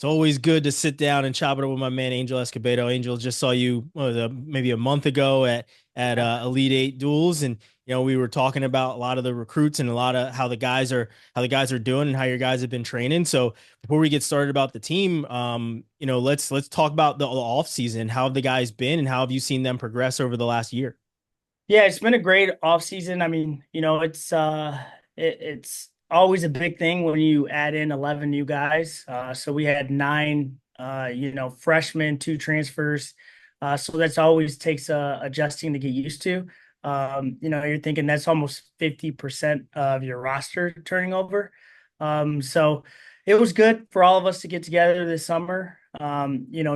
It's always good to sit down and chop it up with my man Angel Escobedo. Angel, just saw you maybe a month ago at Elite Eight duels, and we were talking about a lot of the recruits and a lot of how the guys are doing and how your guys have been training. So before we get started about the team, let's talk about the off season. How have the guys been, and how have you seen them progress over the last year? Yeah, it's been a great off season. I mean, it's always a big thing when you add in 11 new guys. So we had nine freshmen, two transfers. So that's always takes adjusting to get used to. You're thinking that's almost 50% of your roster turning over. So it was good for all of us to get together this summer.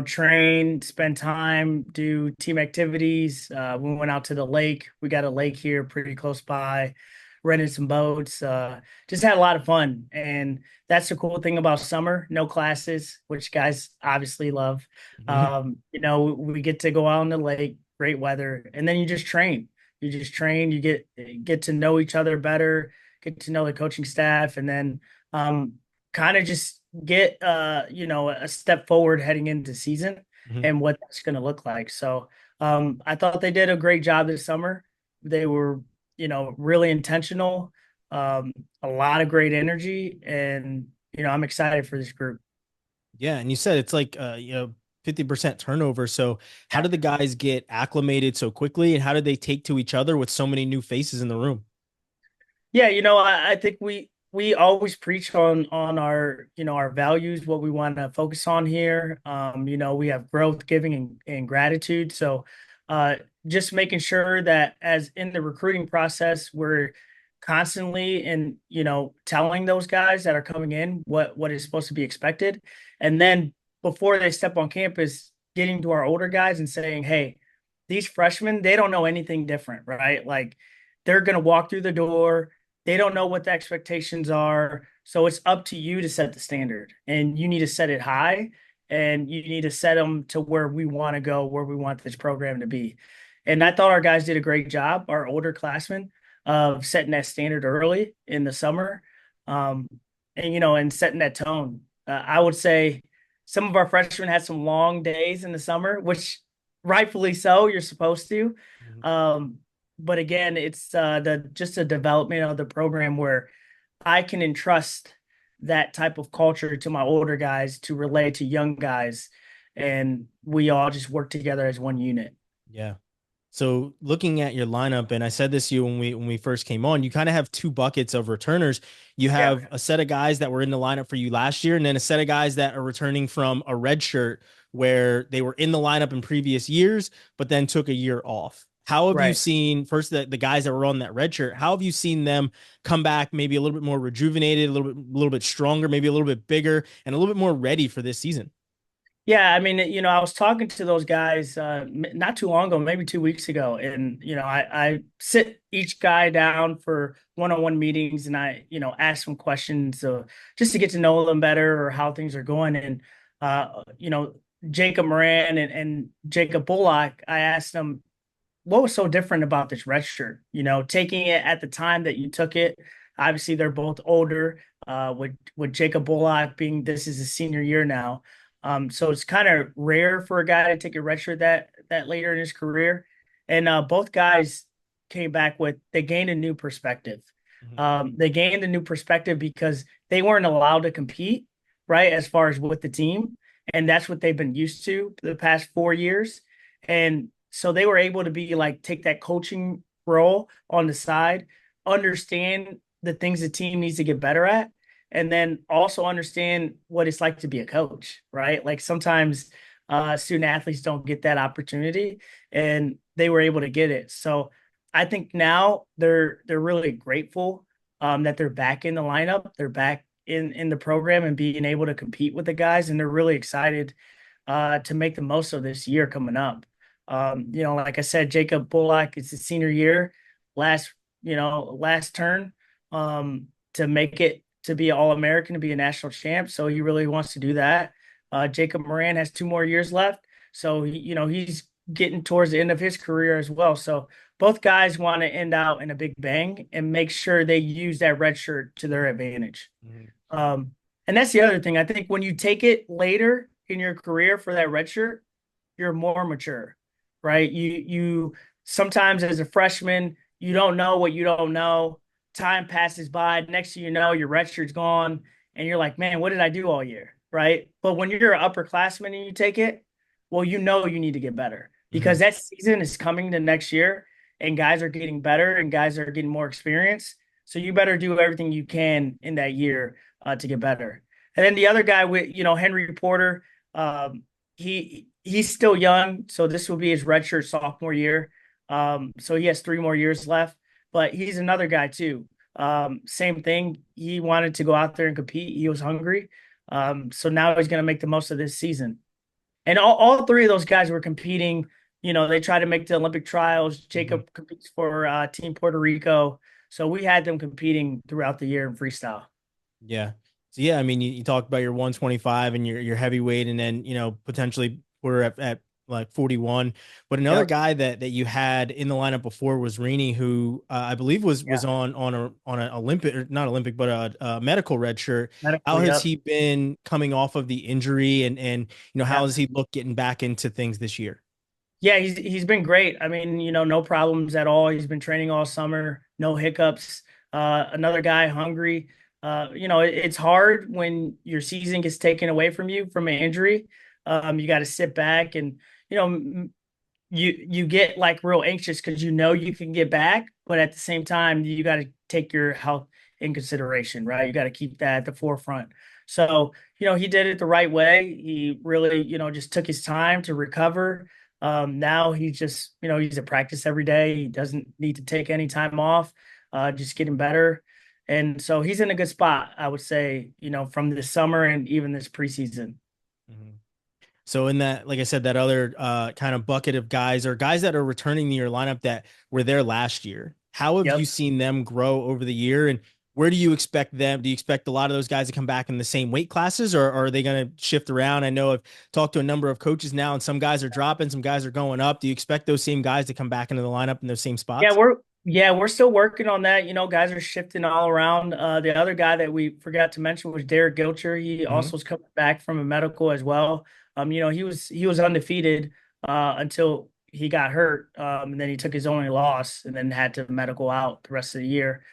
Train, spend time, do team activities. We went out to the lake. We got a lake here pretty close by, rented some boats, just had a lot of fun. And that's the cool thing about summer, no classes, which guys obviously love. We get to go out on the lake, great weather, and then you just train. You get to know each other better, get to know the coaching staff, and then kind of just get a step forward heading into season and what that's going to look like. So I thought they did a great job this summer. They were really intentional, a lot of great energy, and I'm excited for this group. Yeah, and you said it's like 50% turnover. So how did the guys get acclimated so quickly, and how did they take to each other with so many new faces in the room? Yeah, I think we always preach on our our values, what we want to focus on here. We have growth, giving, and gratitude. So just making sure that as in the recruiting process, we're constantly and telling those guys that are coming in what is supposed to be expected. And then before they step on campus, getting to our older guys and saying, hey, these freshmen, they don't know anything different, right? Like they're gonna walk through the door, they don't know what the expectations are. So it's up to you to set the standard, and you need to set it high, and you need to set them to where we want to go, where we want this program to be. And I thought our guys did a great job, our older classmen, of setting that standard early in the summer. Um, and setting that tone. I would say some of our freshmen had some long days in the summer, which rightfully so, you're supposed to. Mhm. Um, but again, it's the just a development of the program where I can entrust that type of culture to my older guys to relay to young guys, and we all just work together as one unit. Yeah. So looking at your lineup, and I said this to you when we first came on, you kind of have two buckets of returners. You Yeah, have a set of guys that were in the lineup for you last year, and then a set of guys that are returning from a red shirt where they were in the lineup in previous years, but then took a year off. How have you right. seen first the guys that were on that red shirt? How have you seen them come back maybe a little bit more rejuvenated, a little bit stronger, maybe a little bit bigger, and a little bit more ready for this season? Yeah, I mean, I was talking to those guys not too long ago, maybe 2 weeks ago, and I sit each guy down for one-on-one meetings, and I ask them questions just to get to know them better or how things are going. And Jacob Moran and Jacob Bullock, I asked them what was so different about this red shirt. Taking it at the time that you took it. Obviously, they're both older. With Jacob Bullock being this is his senior year now. So it's kind of rare for a guy to take a red shirt that later in his career. And both guys came back with they gained a new perspective. Mhm. They gained a new perspective because they weren't allowed to compete, right, as far as with the team. And that's what they've been used to the past 4 years. And so they were able to be like take that coaching role on the side, understand the things the team needs to get better at, and then also understand what it's like to be a coach, right? Like sometimes student athletes don't get that opportunity, and they were able to get it. So I think now they're really grateful that they're back in the lineup, they're back in the program and being able to compete with the guys, and they're really excited to make the most of this year coming up. Like I said, Jacob Bullock, it's his senior year, last last turn to make it to be All American, to be a national champ. So he really wants to do that. Jacob Moran has 2 more years left, so he's getting towards the end of his career as well. So both guys want to end out in a big bang and make sure they use that red shirt to their advantage. Mhm. Um, And that's the other thing. I think when you take it later in your career for that red shirt, you're more mature, right? You sometimes as a freshman, you don't know what you don't know. Time passes by. Next thing you know, your red shirt's gone, and you're like, man, what did I do all year? Right. But when you're an upperclassman and you take it, well, you know you need to get better Hmm. because that season is coming to next year and guys are getting better and guys are getting more experience. So you better do everything you can in that year to get better. And then the other guy with, Henry Porter, he's still young, so this will be his redshirt sophomore year. So he has 3 more years left, but he's another guy too. Same thing. He wanted to go out there and compete. He was hungry. So now he's going to make the most of this season. And all three of those guys were competing. They tried to make the Olympic trials. Hmm. Jacob competes for Team Puerto Rico. So we had them competing throughout the year in freestyle. Yeah. So yeah, I mean, you talked about your 125 and your heavyweight, and then potentially we're at like 41. But another Yep. guy that you had in the lineup before was Rini, who I believe was Yeah. on an Olympic, or not Olympic, but a medical red shirt. How Medical. has Yep. he been coming off of the injury, and how Yeah. does he look getting back into things this year? Yeah, he's been great. I mean, no problems at all. He's been training all summer, no hiccups. Another guy hungry. It's hard when your season gets taken away from you from an injury. You got to sit back and you know you get like real anxious because you can get back, but at the same time you got to take your health in consideration, right? You got to keep that at the forefront. So, he did it the right way. He really, just took his time to recover. Now he's just, he's at practice every day. He doesn't need to take any time off, just getting better. And so he's in a good spot, I would say, from this summer and even this preseason. Mhm. So in that, like I said, that other kind of bucket of guys, or guys that are returning to your lineup that were there last year, how have you Yep. seen them grow over the year? And where do you expect them? Do you expect a lot of those guys to come back in the same weight classes, or are they going to shift around? I know I've talked to a number of coaches now, and some guys are dropping, some guys are going up. Do you expect those same guys to come back into the lineup in those same Yeah, spots? we're still working on that. Guys are shifting all around. The other guy that we forgot to mention was Derek Gilcher. He Hmm. also is coming back from a medical as well. He was undefeated until he got hurt, and then he took his only loss and then had to medical out the rest of the year.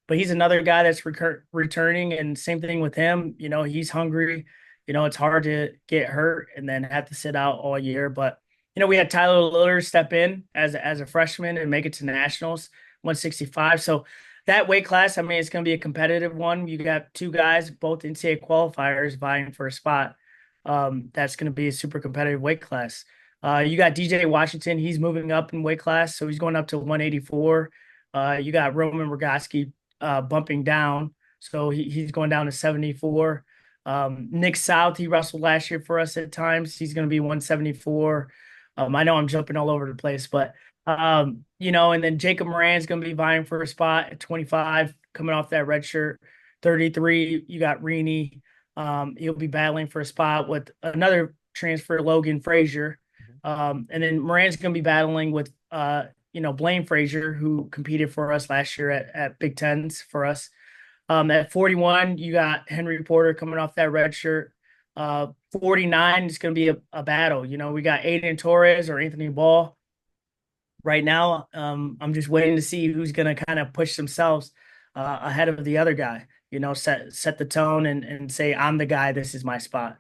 But he's another guy that's returning, and same thing with him. He's hungry. It's hard to get hurt and then have to sit out all year, but we had Tyler Lillard step in as a freshman and make it to nationals, 165. So that weight class, I mean, it's going to be a competitive one. You got two guys, both NCAA qualifiers, vying for a spot. That's going to be a super competitive weight class. You got DJ Washington. He's moving up in weight class, so he's going up to 184. You got Roman Rogoski bumping down, so he's going down to 74. Nick South, he wrestled last year for us at times. He's going to be 174. I know I'm jumping all over the place, but and then Jacob Moran's going to be vying for a spot at 25, coming off that red shirt. 33, you got Rini. He'll be battling for a spot with another transfer, Logan Frazier. And then Moran's going to be battling with Blaine Frazier, who competed for us last year at Big Tens for us. At 41, you got Henry Porter coming off that red shirt. 49 is going to be a battle. We got Aiden Torres or Anthony Ball right now. I'm just waiting to see who's going to kind of push themselves ahead of the other guy. Set the tone and say, I'm the guy. This is my spot.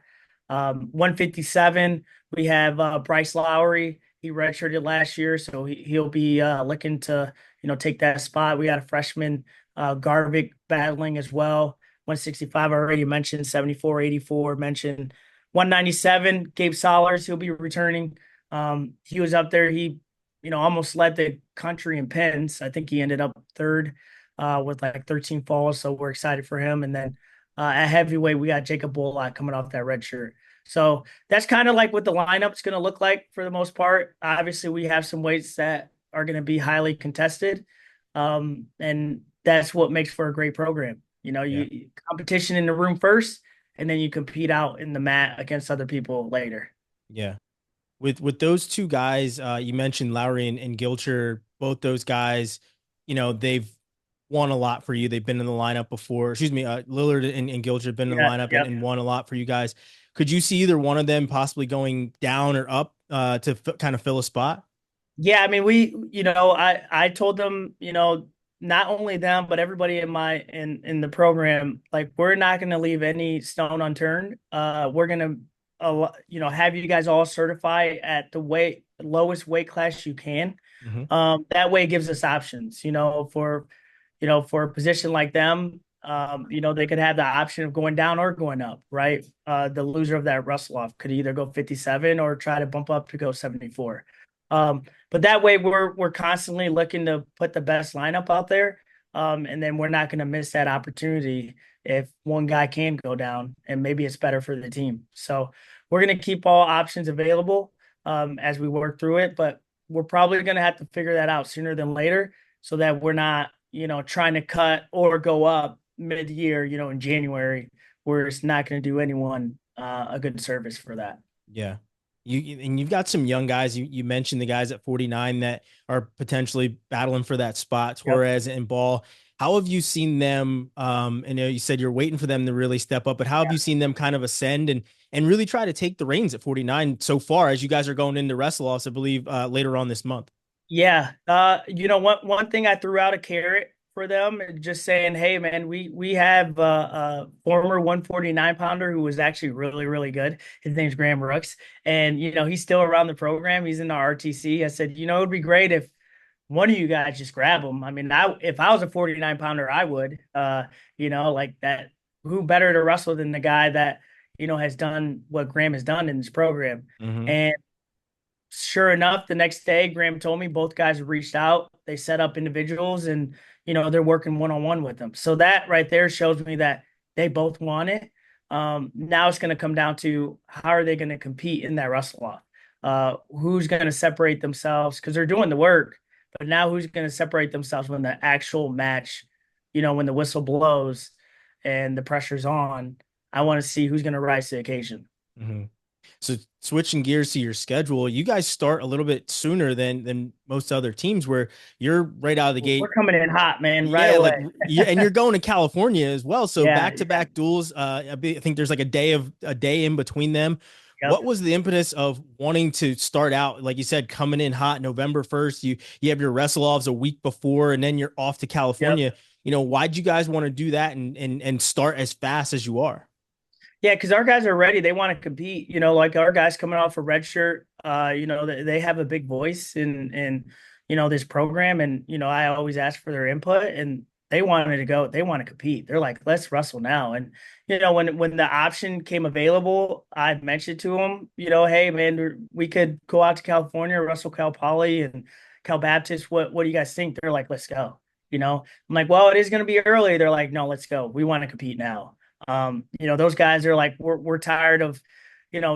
157, we have Bryce Lowry. He redshirted last year, so he'll be looking to take that spot. We got a freshman, Garvik, battling as well. 165, I already mentioned. 74, 84 mentioned. 197, Gabe Solers, he'll be returning. He was up there. He almost led the country in pins. I think he ended up third with like 13 falls. So we're excited for him. And then at heavyweight, we got Jacob Bullock coming off that red shirt. So that's kind of like what the lineup's going to look like for the most part. Obviously, we have some weights that are going to be highly contested. And that's what makes for a great program. Yeah. You competition in the room first, and then you compete out in the mat against other people later. Yeah. With those two guys, you mentioned Lowry and Gilcher, both those guys, they've won a lot for you. They've been in the lineup before. Excuse me, Lillard and Gilchrist have been in the Yeah, lineup yep. and won a lot for you guys. Could you see either one of them possibly going down or up to kind of fill a spot? Yeah, I mean, I told them, not only them, but everybody in the program, like we're not going to leave any stone unturned. We're going to, have you guys all certify at the lowest weight class you can. Hmm. That way it gives us options, for a position like them, they could have the option of going down or going up, right? The loser of that Russell off could either go 57 or try to bump up to go 74. But that way we're constantly looking to put the best lineup out there. And then we're not going to miss that opportunity if one guy can go down, and maybe it's better for the team. So we're going to keep all options available as we work through it, but we're probably going to have to figure that out sooner than later so that we're not, trying to cut or go up mid-year, in January, where it's not going to do anyone a good service for that. Yeah. And you've got some young guys. You mentioned the guys at 49 that are potentially battling for that spot, Yep. Torres and Ball. How have you seen them? And you said you're waiting for them to really step up, but how have you seen them kind of ascend and really try to take the reins at 49 so far as you guys are going into wrestle offs, I believe, later on this month? Yeah. One thing I threw out a carrot for them, just saying, hey man, we have a former 149 pounder who was actually really, really good. His name's Graham Rooks. And he's still around the program. He's in the RTC. I said, it'd be great if one of you guys just grab him. I mean, if I was a 49 pounder, I would. Like that. Who better to wrestle than the guy that, has done what Graham has done in this program. Hmm. And sure enough, the next day, Graham told me both guys have reached out. They set up individuals, and they're working one on one with them. So that right there shows me that they both want it. Now it's going to come down to how are they going to compete in that wrestle off? Who's going to separate themselves because they're doing the work, but now who's going to separate themselves when the actual match, when the whistle blows and the pressure's on? I want to see who's going to rise to the occasion. Hmm. So switching gears to your schedule, you guys start a little bit sooner than most other teams where you're right out of the We're gate. coming in hot, man, right Yeah, like away. and you're going to California as well. So Yeah, back to yeah, back duels. I think there's like a day in between them. yep, What was the impetus of wanting to start out, like you said, coming in hot November 1st? You have your wrestle offs a week before, and then you're off to yep. California. Why'd you guys want to do that and start as fast as you are? Yeah, because our guys are ready. They want to compete. Like our guys coming off a red shirt. They have a big voice in this program, and I always ask for their input, and they wanted to go. They want to compete. They're like, let's wrestle now. And when the option came available, I mentioned to them, hey man, we could go out to California, wrestle Cal Poly and Cal Baptist. What do you guys think? They're like, let's go. I'm like, well, it is going to be early. They're like, no, let's go. We want to compete now. Those guys are like, we're tired of,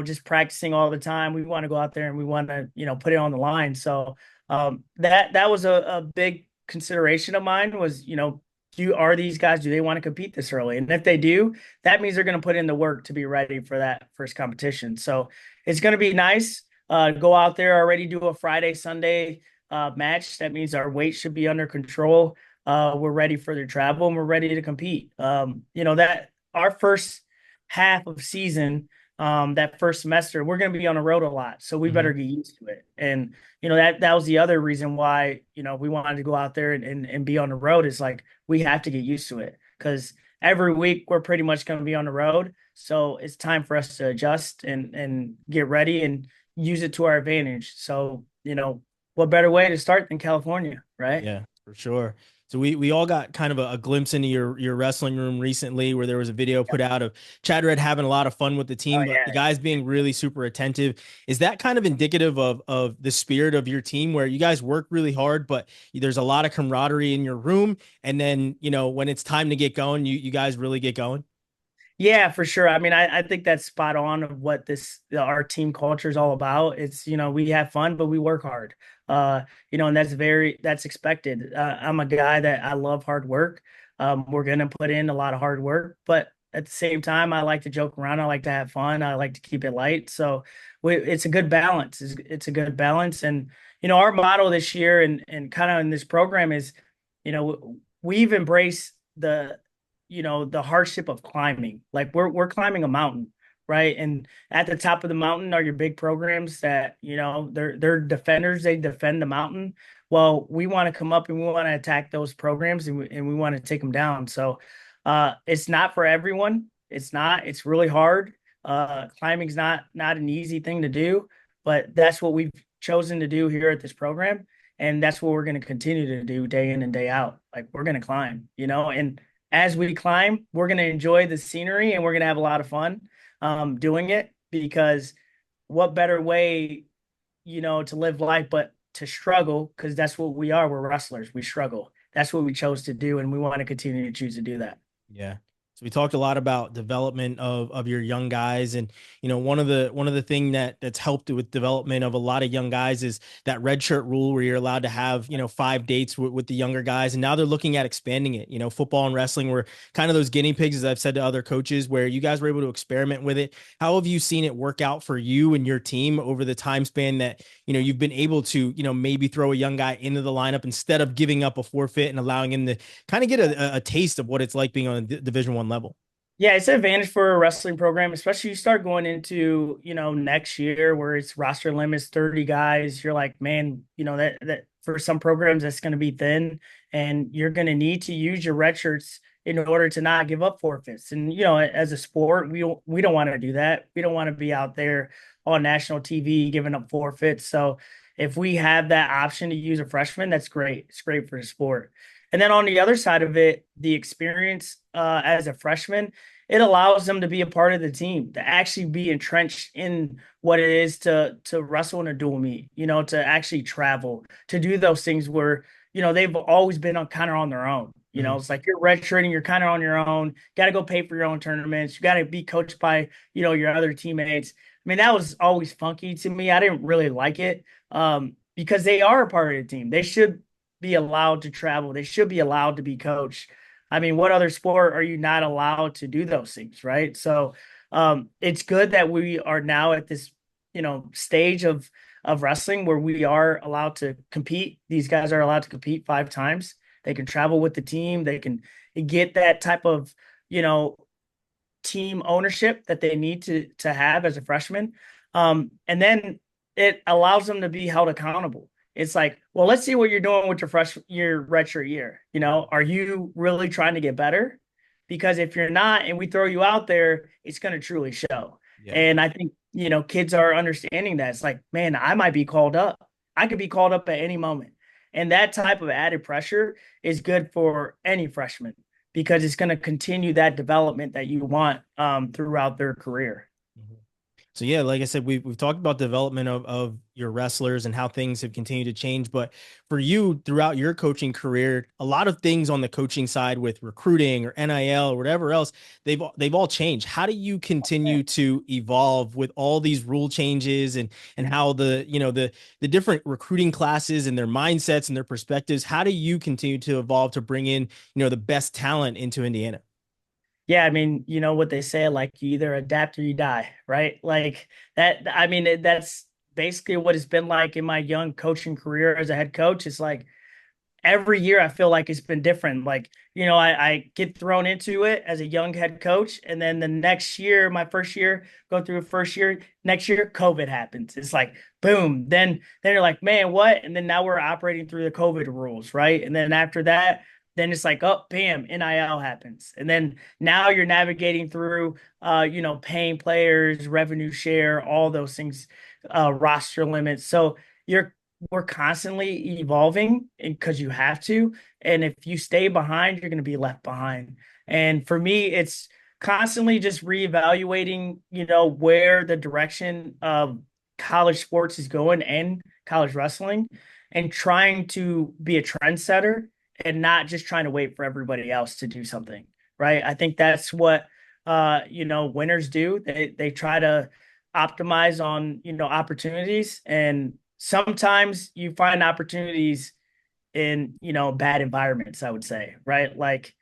just practicing all the time. We want to go out there and we want to, put it on the line. So that was a big consideration of mine was, are these guys, do they want to compete this early? And if they do, that means they're going to put in the work to be ready for that first competition. So it's going to be nice. Go out there already, do a Friday, Sunday match. That means our weight should be under control. We're ready for their travel and we're ready to compete. That our first half of season, that first semester, we're going to be on the road a lot, so we better Hmm. get used to it. And that was the other reason why we wanted to go out there and be on the road is like we have to get used to it because every week we're pretty much going to be on the road. So it's time for us to adjust and get ready and use it to our advantage. So what better way to start than California, right? Yeah, for sure. So we all got kind of a glimpse into your wrestling room recently where there was a video put out of Chad Red having a lot of fun with the Oh team, but the yeah. guys being really super attentive. Is that kind of indicative of the spirit of your team where you guys work really hard, but there's a lot of camaraderie in your room? And then, when it's time to get going, you guys really get going? Yeah, for sure. I mean, I think that's spot on of what our team culture is all about. It's, we have fun, but we work hard. And that's expected. I'm a guy that I love hard work. We're gonna put in a lot of hard work, but at the same time, I like to joke around. I like to have fun. I like to keep it light. So it's a good balance. It's a good balance. And our motto this year and kind of in this program is, you know, we've embraced the hardship of climbing. Like we're climbing a mountain, right? And at the top of the mountain are your big programs that, they're defenders, they defend the mountain. Well, we want to come up and we want to attack those programs, and we want to take them down. So it's not for everyone. It's really hard. Climbing's not an easy thing to do, but that's what we've chosen to do here at this program. And that's what we're going to continue to do day in and day out. Like we're going to climb, and as we climb, we're going to enjoy the scenery and we're going to have a lot of fun doing it, because what better way, to live life but to struggle, because that's what we are. We're wrestlers. We struggle. That's what we chose to do, and we want to continue to choose to do that. Yeah. So we talked a lot about development of your young guys, and one of the thing that's helped with development of a lot of young guys is that red shirt rule where you're allowed to have 5 dates with the younger guys, and now they're looking at expanding it. Football and wrestling were kind of those guinea pigs, as I've said to other coaches, where you guys were able to experiment with it. How have you seen it work out for you and your team over the time span that you've been able to maybe throw a young guy into the lineup instead of giving up a forfeit and allowing him to kind of get a taste of what it's like being on a Division 1 level? Yeah, it's an advantage for a wrestling program, especially you start going into, next year where it's roster limits, 30 guys. You're like, man, that for some programs that's going to be thin, and you're going to need to use your red shirts in order to not give up forfeits. And, as a sport, we don't want to do that. We don't want to be out there on national TV giving up forfeits. So if we have that option to use a freshman, that's great. It's great for the sport. And then on the other side of it, the experience as a freshman, it allows them to be a part of the team, to actually be entrenched in what it is to wrestle in a dual meet, to actually travel, to do those things where, they've always been kind of on their own. Mhm. It's like you're redshirting, you're kind of on your own, got to go pay for your own tournaments. You got to be coached by, your other teammates. I mean, that was always funky to me. I didn't really like it because they are a part of the team. They should be allowed to travel. They should be allowed to be coached. I mean, what other sport are you not allowed to do those things, right? So it's good that we are now at this, stage of wrestling where we are allowed to compete. These guys are allowed to compete 5 times. They can travel with the team. They can get that type of, you know, team ownership that they need to have as a freshman. And then it allows them to be held accountable. It's like, well, let's see what you're doing with your redshirt year. Are you really trying to get better? Because if you're not, and we throw you out there, it's going to truly show. Yeah. And I think, kids are understanding that. It's like, man, I might be called up. I could be called up at any moment. And that type of added pressure is good for any freshman, because it's going to continue that development that you want throughout their career. Mhm. So yeah, like I said, we've talked about development of your wrestlers and how things have continued to change. But for you throughout your coaching career, a lot of things on the coaching side with recruiting or NIL or whatever else, they've all changed. How do you continue to evolve with all these rule changes and how the different recruiting classes and their mindsets and their perspectives? How do you continue to evolve to bring in the best talent into Indiana? Yeah, I mean, you know what they say, like you either adapt or you die, right? Like that. I mean, that's basically what it's been like in my young coaching career as a head coach. It's like every year I feel like it's been different. Like, I get thrown into it as a young head coach. And then the next year, my first year, go through a first year, next year, COVID happens. It's like, boom. Then you're like, man, what? And then now we're operating through the COVID rules, right? And then after that, then it's like, oh, bam, NIL happens. And then now you're navigating through, paying players, revenue share, all those things, roster limits. So you're we're constantly evolving, and because you have to. And if you stay behind, you're going to be left behind. And for me, it's constantly just reevaluating, where the direction of college sports is going and college wrestling, and trying to be a trendsetter and not just trying to wait for everybody else to do something. Right. I think that's what winners do. They try to optimize on, opportunities, and sometimes you find opportunities in, bad environments, I would say, right? Like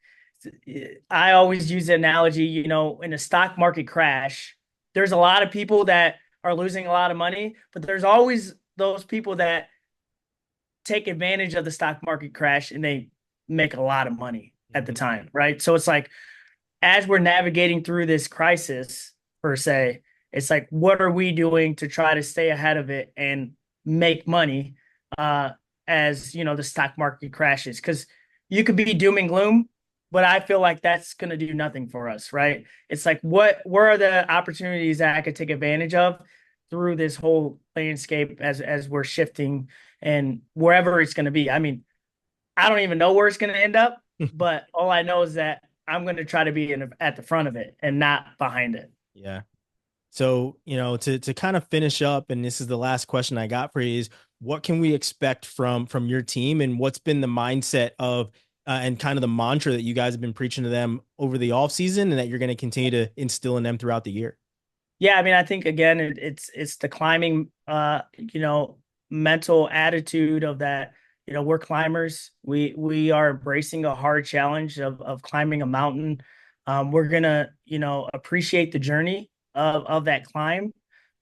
I always use the analogy, in a stock market crash, there's a lot of people that are losing a lot of money, but there's always those people that take advantage of the stock market crash and they make a lot of money at the Mhm. time, right? So it's like as we're navigating through this crisis per se, it's like what are we doing to try to stay ahead of it and make money uh as you know the stock market crashes? Because you could be doom and gloom, but I feel like that's going to do nothing for us, right? It's like where are the opportunities that I could take advantage of through this whole landscape as we're shifting and wherever it's going to be. I mean, I don't even know where it's going to end up, but all I know is that I'm going to try to be at the front of it and not behind it. Yeah. So, to kind of finish up, and this is the last question I got for you, is what can we expect from your team, and what's been the mindset of and kind of the mantra that you guys have been preaching to them over the off season, and that you're going to continue to instill in them throughout the year? Yeah, I mean, I think again, it's the climbing, mental attitude of that. You know, we're climbers. We are embracing a hard challenge of climbing a mountain. We're gonna, appreciate the journey of that climb.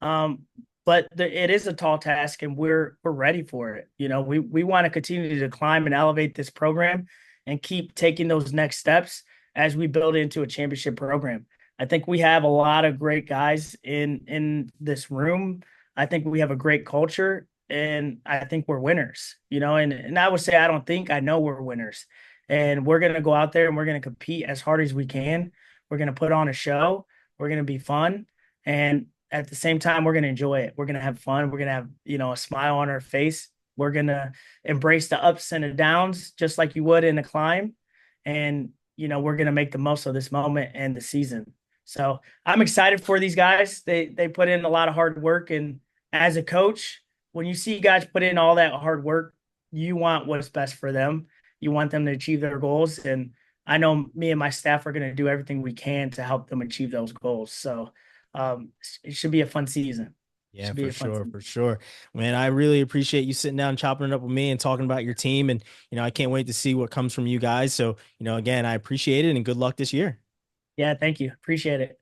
Um, but it is a tall task, and we're ready for it. You know, we want to continue to climb and elevate this program, and keep taking those next steps as we build into a championship program. I think we have a lot of great guys in this room. I think we have a great culture, and I think we're winners, and I would say I don't think I know we're winners. And we're gonna go out there and we're gonna compete as hard as we can. We're gonna put on a show, we're gonna be fun, and at the same time, we're gonna enjoy it. We're gonna have fun, we're gonna have, a smile on our face. We're gonna embrace the ups and the downs just like you would in a climb. And we're gonna make the most of this moment and the season. So I'm excited for these guys. They put in a lot of hard work, and as a coach, when you see guys put in all that hard work, you want what's best for them. You want them to achieve their goals, and I know me and my staff are going to do everything we can to help them achieve those goals. So it should be a fun season. It Yeah, should be for a fun sure, season. for sure. Man, I really appreciate you sitting down and chopping it up with me and talking about your team. And, I can't wait to see what comes from you guys. So, again, I appreciate it and good luck this year. Yeah, thank you. Appreciate it.